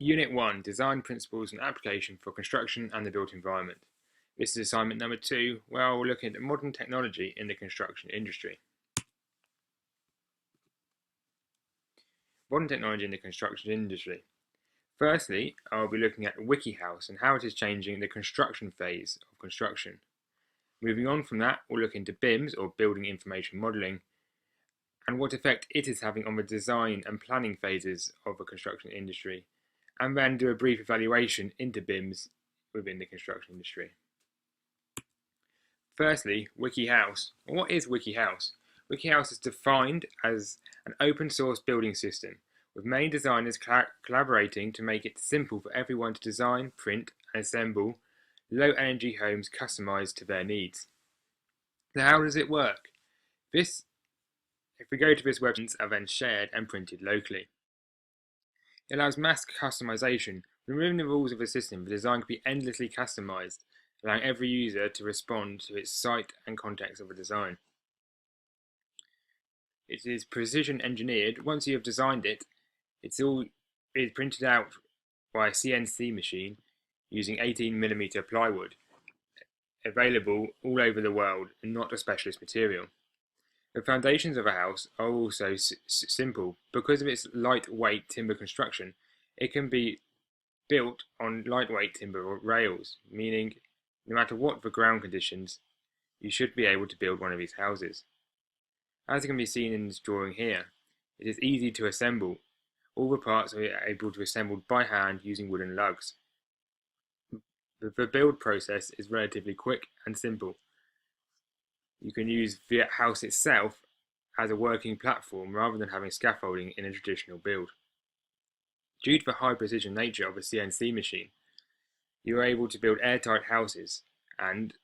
Unit 1, Design Principles and Application for Construction and the Built Environment. This is assignment number 2, where we're looking at modern technology in the construction industry. Modern technology in the construction industry. Firstly, I'll be looking at WikiHouse and how it is changing the construction phase of construction. Moving on from that, we'll look into BIMs, or Building Information Modelling, and what effect it is having on the design and planning phases of the construction industry, and then do a brief evaluation into BIMs within the construction industry. Firstly, WikiHouse. What is WikiHouse? WikiHouse is defined as an open source building system, with many designers collaborating to make it simple for everyone to design, print, and assemble low-energy homes customized to their needs. Now, how does it work? If we go to this website, are then shared and printed locally. It allows mass customization. Removing the rules of the system, the design can be endlessly customized, allowing every user to respond to its site and context of the design. It is precision engineered. Once you have designed it, it is printed out by a CNC machine using 18mm plywood, available all over the world and not a specialist material. The foundations of a house are also simple. Because of its lightweight timber construction, it can be built on lightweight timber rails, meaning no matter what the ground conditions, you should be able to build one of these houses. As can be seen in this drawing here, it is easy to assemble. All the parts are able to be assembled by hand using wooden lugs. The build process is relatively quick and simple. You can use the house itself as a working platform rather than having scaffolding in a traditional build. Due to the high precision nature of a CNC machine, you are able to build airtight houses and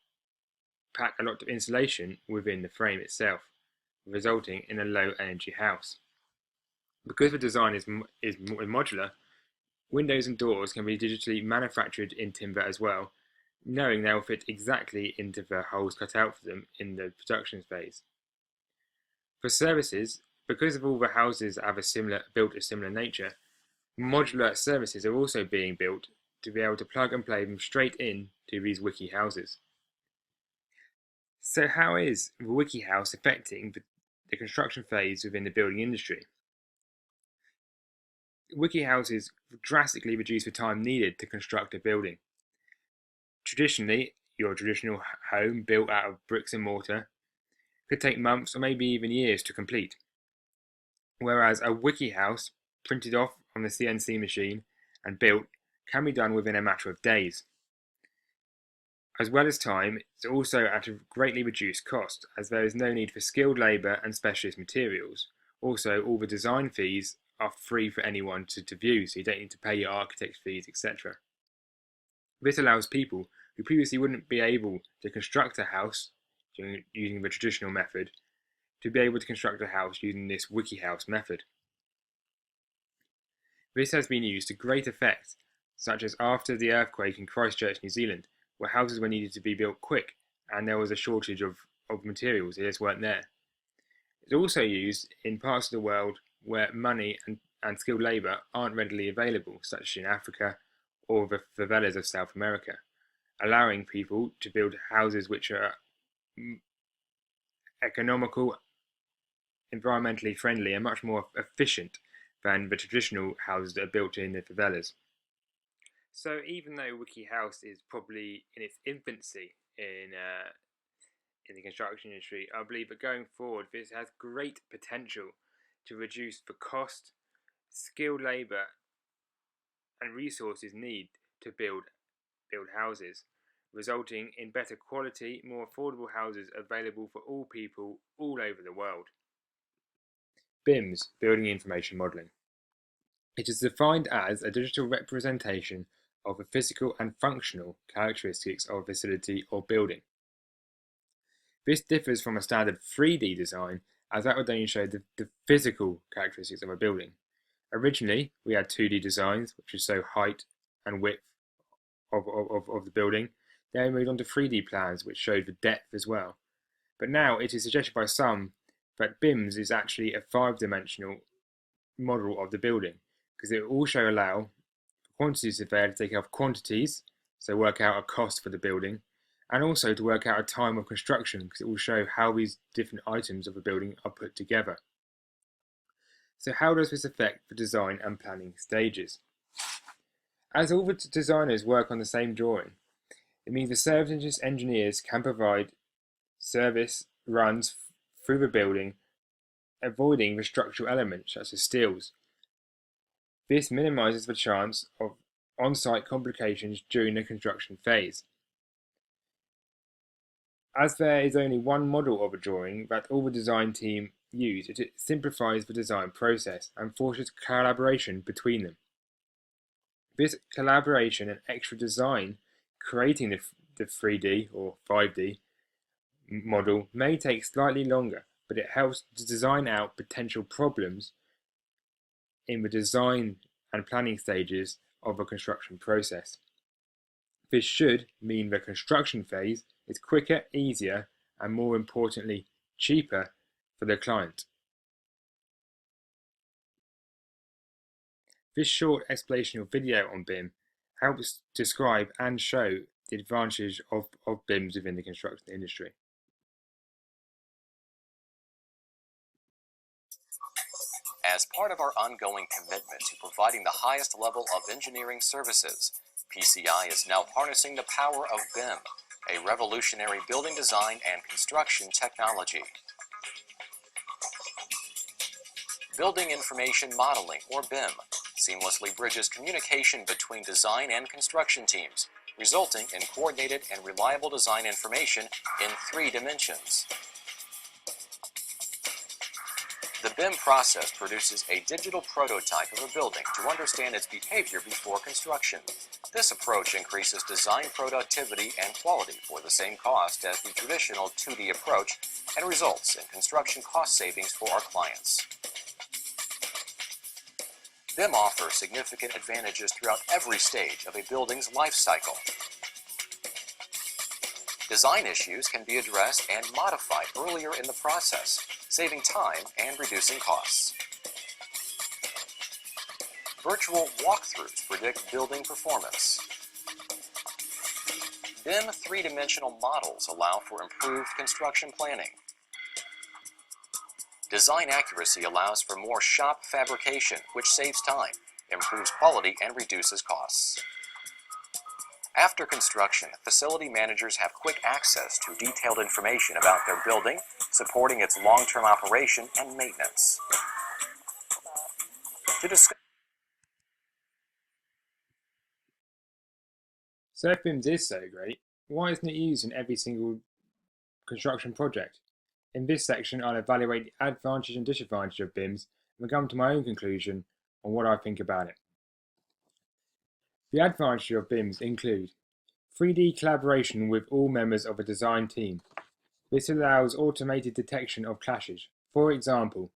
pack a lot of insulation within the frame itself, resulting in a low energy house. Because the design is modular, windows and doors can be digitally manufactured in timber as well, knowing they will fit exactly into the holes cut out for them in the production phase. For services, because of all the houses have built a similar nature, modular services are also being built to be able to plug and play them straight in to these wiki houses. So how is the wiki house affecting the construction phase within the building industry? Wiki houses drastically reduce the time needed to construct a building. Traditionally, your traditional home built out of bricks and mortar could take months or maybe even years to complete, whereas a wiki house printed off on the CNC machine and built can be done within a matter of days. As well as time, it's also at a greatly reduced cost, as there is no need for skilled labour and specialist materials. Also, all the design fees are free for anyone to view, so you don't need to pay your architect fees, etc. This allows people who previously wouldn't be able to construct a house using the traditional method to be able to construct a house using this WikiHouse method. This has been used to great effect, such as after the earthquake in Christchurch, New Zealand, where houses were needed to be built quick and there was a shortage of materials, they just weren't there. It's also used in parts of the world where money and skilled labour aren't readily available, such as in Africa or the favelas of South America, allowing people to build houses which are economical, environmentally friendly, and much more efficient than the traditional houses that are built in the favelas. So even though WikiHouse is probably in its infancy in the construction industry, I believe that going forward this has great potential to reduce the cost, skilled labour and resources needed to build houses, resulting in better quality, more affordable houses available for all people all over the world. BIMs, Building Information Modelling. It is defined as a digital representation of the physical and functional characteristics of a facility or building. This differs from a standard 3D design, as that would only show the physical characteristics of a building. Originally, we had 2D designs, which would show height and width of the building. Then we moved on to 3D plans, which showed the depth as well. But now it is suggested by some that BIMs is actually a 5-dimensional model of the building, because it will also allow quantity surveyor to take off quantities, so work out a cost for the building, and also to work out a time of construction because it will show how these different items of a building are put together. So how does this affect the design and planning stages? As all the designers work on the same drawing, it means the service engineers can provide service runs through the building, avoiding the structural elements such as steels. This minimises the chance of on-site complications during the construction phase. As there is only one model of a drawing that all the design team use, it simplifies the design process and forces collaboration between them. This collaboration and extra design creating the 3D or 5D model may take slightly longer, but it helps to design out potential problems in the design and planning stages of a construction process. This should mean the construction phase is quicker, easier, and more importantly, cheaper for the client. This short explainational video on BIM helps describe and show the advantage of BIMs within the construction industry. As part of our ongoing commitment to providing the highest level of engineering services, PCI is now harnessing the power of BIM, a revolutionary building design and construction technology. Building Information Modeling, or BIM, seamlessly bridges communication between design and construction teams, resulting in coordinated and reliable design information in 3 dimensions. The BIM process produces a digital prototype of a building to understand its behavior before construction. This approach increases design productivity and quality for the same cost as the traditional 2D approach and results in construction cost savings for our clients. BIM offers significant advantages throughout every stage of a building's life cycle. Design issues can be addressed and modified earlier in the process, saving time and reducing costs. Virtual walkthroughs predict building performance. BIM 3-dimensional models allow for improved construction planning. Design accuracy allows for more shop fabrication, which saves time, improves quality, and reduces costs. After construction, facility managers have quick access to detailed information about their building, supporting its long-term operation and maintenance. So if BIMs is so great, why isn't it used in every single construction project? In this section, I'll evaluate the advantage and disadvantage of BIMs and come to my own conclusion on what I think about it. The advantages of BIMs include 3D collaboration with all members of a design team. This allows automated detection of clashes. For example,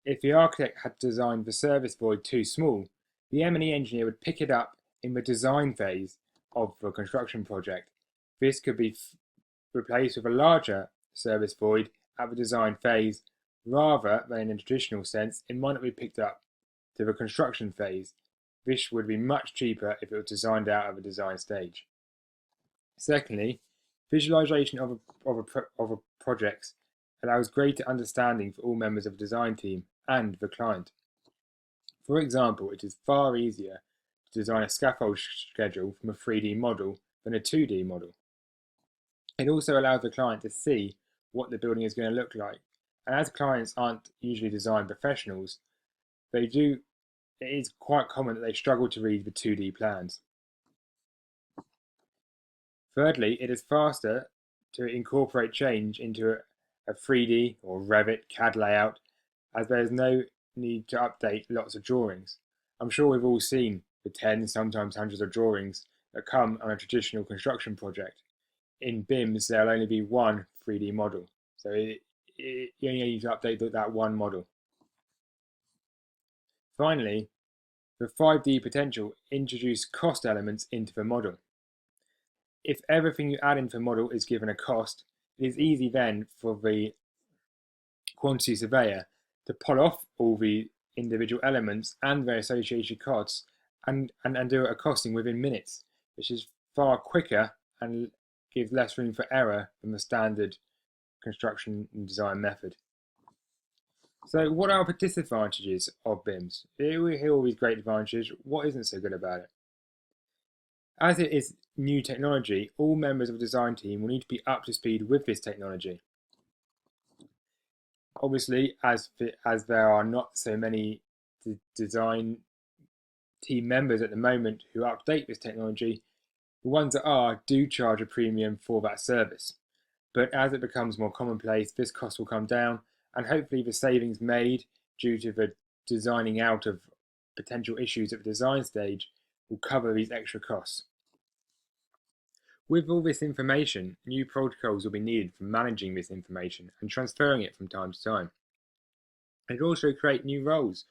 if the architect had designed the service void too small, the M&E engineer would pick it up in the design phase of the construction project. This could be replaced with a larger service void at the design phase, rather than in a traditional sense, it might not be picked up to the construction phase. This would be much cheaper if it was designed out of a design stage. Secondly, visualization of a project allows greater understanding for all members of the design team and the client. For example, it is far easier to design a scaffold schedule from a 3D model than a 2D model. It also allows the client to see what the building is going to look like. And as clients aren't usually design professionals, it is quite common that they struggle to read the 2D plans. Thirdly, it is faster to incorporate change into a 3D or Revit CAD layout, as there is no need to update lots of drawings. I'm sure we've all seen the tens, sometimes hundreds of drawings that come on a traditional construction project. In BIMs, there'll only be one 3D model, so you only need to update that one model. Finally, the 5D potential introduces cost elements into the model. If everything you add into the model is given a cost, it is easy then for the quantity surveyor to pull off all the individual elements and their associated costs and do a costing within minutes, which is far quicker and gives less room for error than the standard construction and design method. So what are the disadvantages of BIMs? Here we hear all these great advantages. What isn't so good about it? As it is new technology, all members of the design team will need to be up to speed with this technology. Obviously, as there are not so many design team members at the moment who update this technology, the ones that are do charge a premium for that service. But as it becomes more commonplace, this cost will come down, and hopefully the savings made due to the designing out of potential issues at the design stage will cover these extra costs. With all this information, new protocols will be needed for managing this information and transferring it from time to time. It will also create new roles,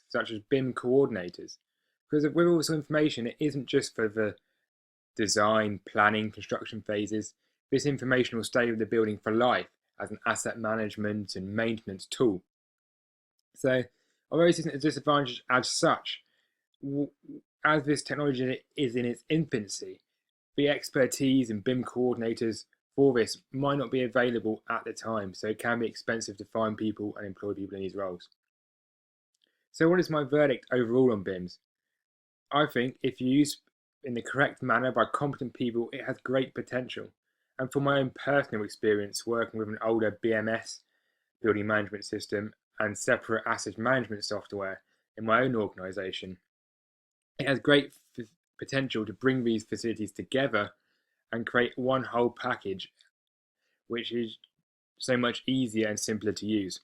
such as BIM coordinators, because with all this information, it isn't just for the design, planning, construction phases. This information will stay with the building for life as an asset management and maintenance tool. So, although this isn't a disadvantage as such, as this technology is in its infancy, the expertise and BIM coordinators for this might not be available at the time, so it can be expensive to find people and employ people in these roles. So what is my verdict overall on BIMs? I think if used in the correct manner by competent people, it has great potential. And from my own personal experience working with an older BMS, building management system, and separate asset management software in my own organisation, it has great potential to bring these facilities together and create one whole package, which is so much easier and simpler to use.